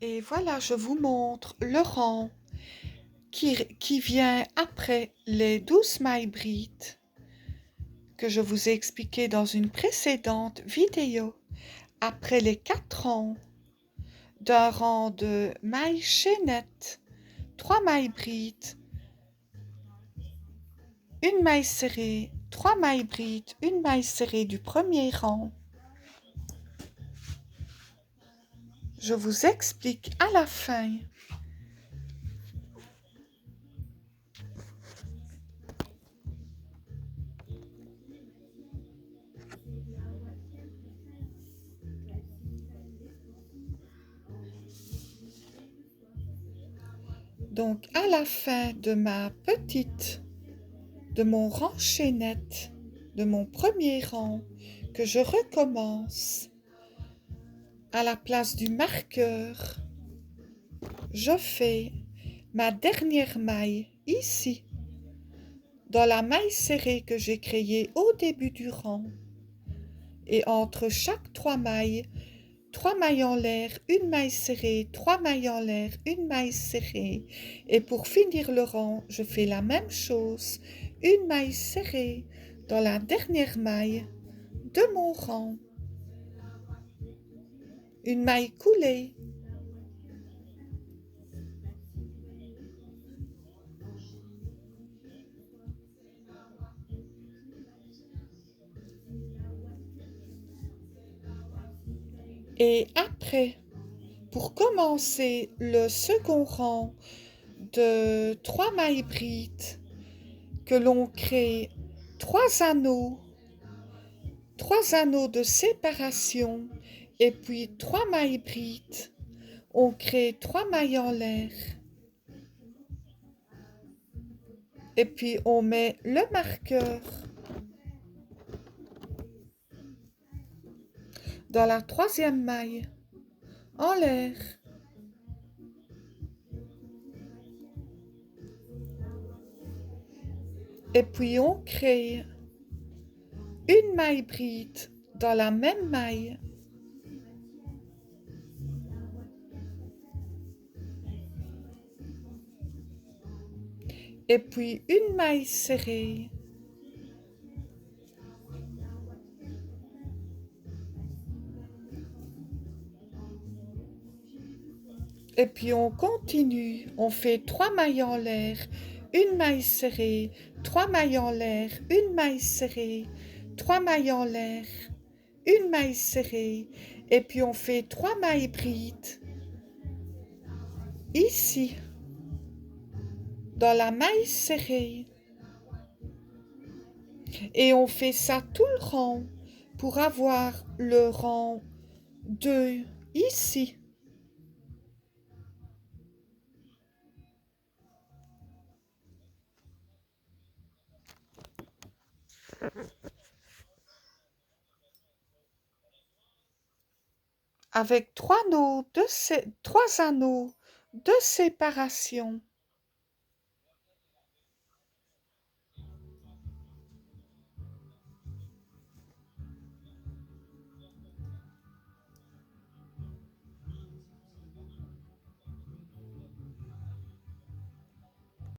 Et voilà, je vous montre le rang qui vient après les 12 mailles brides que je vous ai expliqué dans une précédente vidéo. Après les 4 rangs d'un rang de mailles chaînettes, 3 mailles brides, une maille serrée, 3 mailles brides, une maille serrée du premier rang. Je vous explique à la fin. Donc à la fin de mon rang chaînette, de mon premier rang, que je recommence, à la place du marqueur, je fais ma dernière maille ici, dans la maille serrée que j'ai créée au début du rang. Et entre chaque 3 mailles en l'air, une maille serrée, 3 mailles en l'air, une maille serrée. Et pour finir le rang, je fais la même chose, une maille serrée dans la dernière maille de mon rang, une maille coulée. Et après, pour commencer le second rang de 3 mailles brides, que l'on crée 3 anneaux de séparation et puis 3 mailles brides, on crée 3 mailles en l'air et puis on met le marqueur dans la 3e maille en l'air. Et puis on crée une maille bride dans la même maille. Et puis une maille serrée. Et puis on continue, on fait 3 mailles en l'air, une maille serrée, 3 mailles en l'air, une maille serrée, 3 mailles en l'air, une maille serrée, et puis on fait 3 mailles brides ici, dans la maille serrée. Et on fait ça tout le rang pour avoir le rang 2 ici. Avec 3 anneaux de séparation.